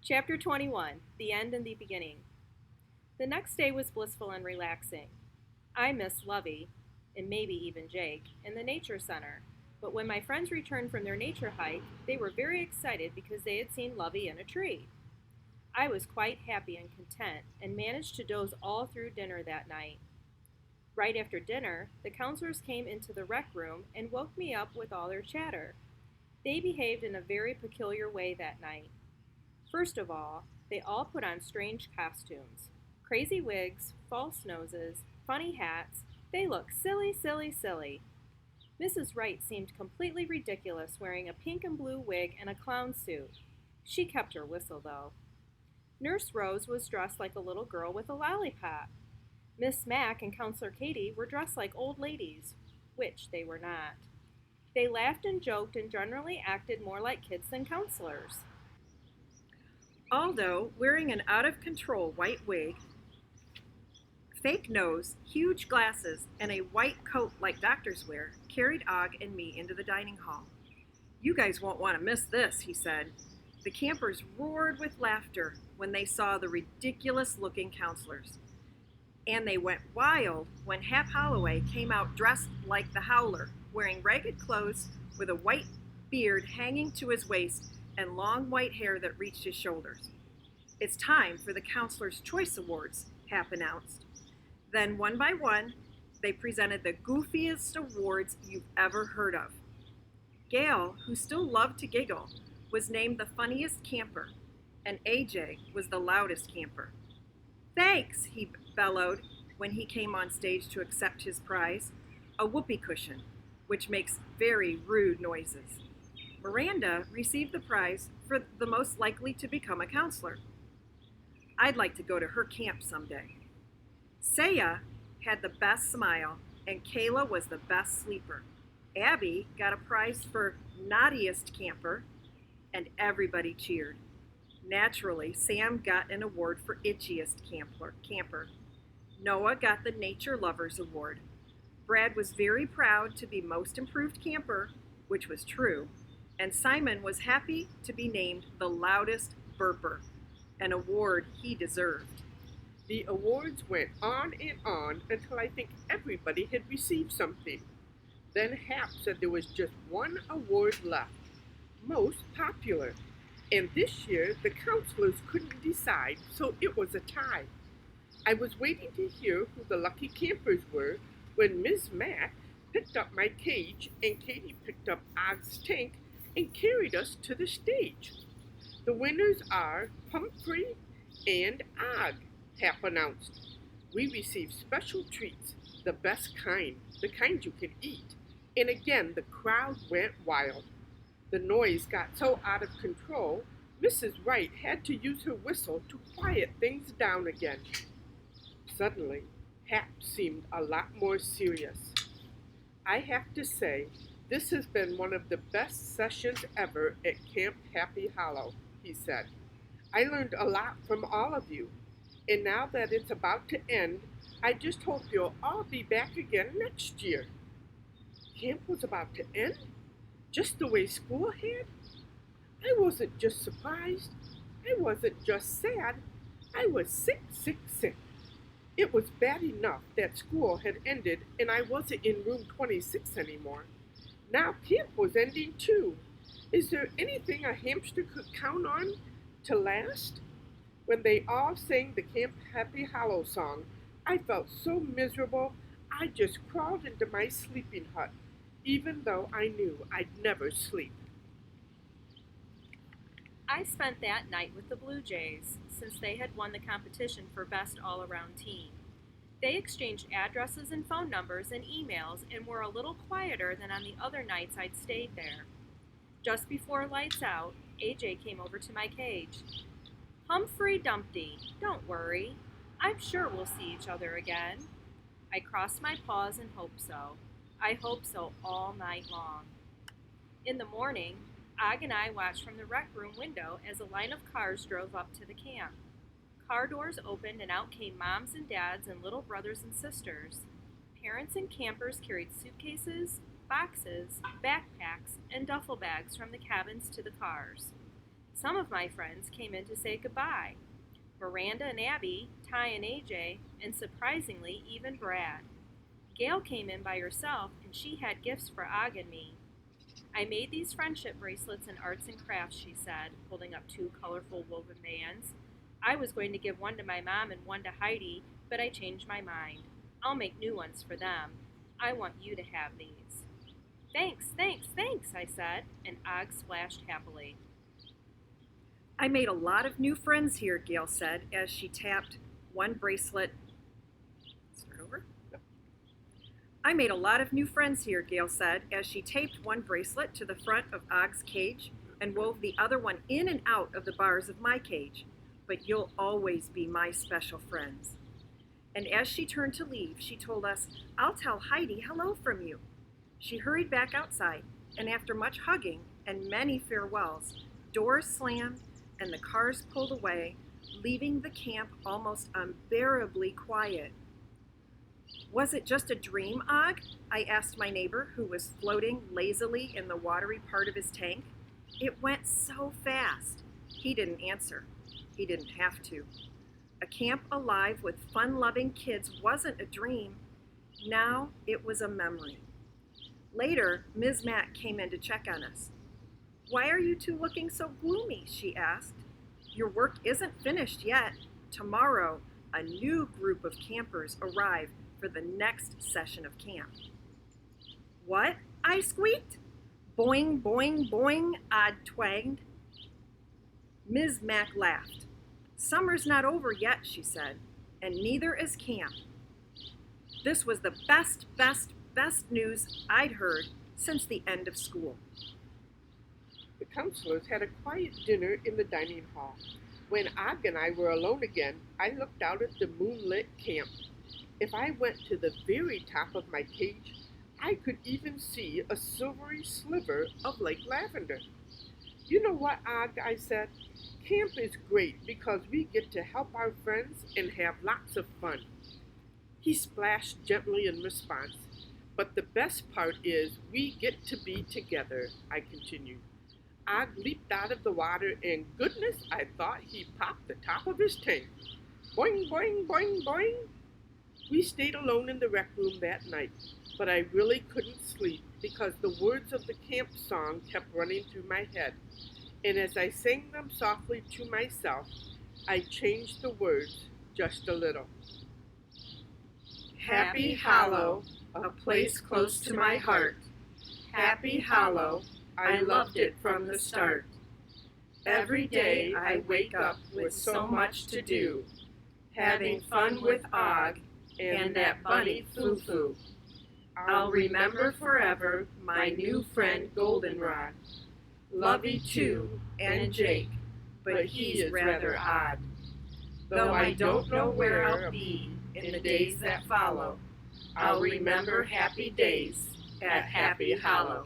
Chapter 21, The End and the Beginning. The next day was blissful and relaxing. I missed Lovey, and maybe even Jake, in the nature center, but when my friends returned from their nature hike, they were very excited because they had seen Lovey in a tree. I was quite happy and content, and managed to doze all through dinner that night. Right after dinner, the counselors came into the rec room and woke me up with all their chatter. They behaved in a very peculiar way that night. First of all, they all put on strange costumes. Crazy wigs, false noses, funny hats. They looked silly, silly, silly. Mrs. Wright seemed completely ridiculous wearing a pink and blue wig and a clown suit. She kept her whistle, though. Nurse Rose was dressed like a little girl with a lollipop. Miss Mack and Counselor Katie were dressed like old ladies, which they were not. They laughed and joked and generally acted more like kids than counselors. Aldo, wearing an out-of-control white wig, fake nose, huge glasses, and a white coat like doctors wear, carried Og and me into the dining hall. "You guys won't want to miss this," he said. The campers roared with laughter when they saw the ridiculous-looking counselors. And they went wild when Hap Holloway came out dressed like the Howler, wearing ragged clothes with a white beard hanging to his waist and long white hair that reached his shoulders. "It's time for the Counselor's Choice Awards," Hap announced. Then, one by one, they presented the goofiest awards you've ever heard of. Gail, who still loved to giggle, was named the funniest camper, and AJ was the loudest camper. "Thanks," he bellowed when he came on stage to accept his prize, a whoopee cushion, which makes very rude noises. Miranda received the prize for the most likely to become a counselor. I'd like to go to her camp someday. Saya had the best smile, and Kayla was the best sleeper. Abby got a prize for naughtiest camper, and everybody cheered. Naturally, Sam got an award for itchiest camper. Noah got the Nature Lovers Award. Brad was very proud to be most improved camper, which was true, and Simon was happy to be named the loudest burper, an award he deserved. The awards went on and on until I think everybody had received something. Then Hap said there was just one award left, most popular. And this year the counselors couldn't decide, so it was a tie. I was waiting to hear who the lucky campers were when Miss Mack picked up my cage and Katie picked up Og's tank and carried us to the stage. "The winners are Humphrey and Og," Hap announced. "We received special treats, the best kind, the kind you can eat." And again the crowd went wild. The noise got so out of control, Mrs. Wright had to use her whistle to quiet things down again. Suddenly, Hap seemed a lot more serious. "I have to say, this has been one of the best sessions ever at Camp Happy Hollow," he said. "I learned a lot from all of you, and now that it's about to end, I just hope you'll all be back again next year." Camp was about to end? Just the way school had? I wasn't just surprised. I wasn't just sad. I was sick, sick, sick. It was bad enough that school had ended and I wasn't in room 26 anymore. Now camp was ending too. Is there anything a hamster could count on to last? When they all sang the Camp Happy Hollow song, I felt so miserable I just crawled into my sleeping hut, even though I knew I'd never sleep. I spent that night with the Blue Jays, since they had won the competition for Best All-Around Team. They exchanged addresses and phone numbers and emails and were a little quieter than on the other nights I'd stayed there. Just before lights out, AJ came over to my cage. "Humphrey Dumpty, don't worry. I'm sure we'll see each other again." I crossed my paws and hoped so. I hoped so all night long. In the morning, Og and I watched from the rec room window as a line of cars drove up to the camp. Car doors opened and out came moms and dads and little brothers and sisters. Parents and campers carried suitcases, boxes, backpacks, and duffel bags from the cabins to the cars. Some of my friends came in to say goodbye. Miranda and Abby, Ty and AJ, and surprisingly, even Brad. Gail came in by herself, and she had gifts for Og and me. I made these friendship bracelets in arts and crafts, she said, holding up 2 colorful woven bands. I was going to give one to my mom and one to Heidi, but I changed my mind. I'll make new ones for them. I want you to have these. Thanks, thanks, thanks, I said, and Og splashed happily. I made a lot of new friends here, Gail said as she tapped one bracelet. Start over. I made a lot of new friends here, Gail said as she taped one bracelet to the front of Og's cage and wove the other one in and out of the bars of my cage. But you'll always be my special friends. And as she turned to leave, she told us, I'll tell Heidi hello from you. She hurried back outside, and after much hugging and many farewells, doors slammed and the cars pulled away, leaving the camp almost unbearably quiet. Was it just a dream, Og? I asked my neighbor, who was floating lazily in the watery part of his tank. It went so fast. He didn't answer. He didn't have to. A camp alive with fun-loving kids wasn't a dream. Now it was a memory. Later, Ms. Mack came in to check on us. Why are you two looking so gloomy? She asked. Your work isn't finished yet. Tomorrow, a new group of campers arrive for the next session of camp. What? I squeaked. Boing, boing, boing, I twagged. Ms. Mack laughed. Summer's not over yet, she said, and neither is camp. This was the best news I'd heard since the end of school. The counselors had a quiet dinner in the dining hall. When Og and I were alone again, I looked out at the moonlit camp. If I went to the very top of my cage, I could even see a silvery sliver of Lake Lavender. You know what, Og, I said, camp is great because we get to help our friends and have lots of fun. He splashed gently in response, but the best part is we get to be together, I continued. Og leaped out of the water, and goodness, I thought he popped the top of his tank. Boing, boing, boing, boing. We stayed alone in the rec room that night, but I really couldn't sleep because the words of the camp song kept running through my head. And as I sang them softly to myself, I changed the words just a little. Happy Hollow, a place close to my heart. Happy Hollow, I loved it from the start. Every day I wake up with so much to do, having fun with Og and that bunny Foo-Foo. I'll remember forever my new friend Goldenrod, Lovey too, and Jake, but he's rather odd. Though I don't know where I'll be in the days that follow, I'll remember happy days at Happy Hollow.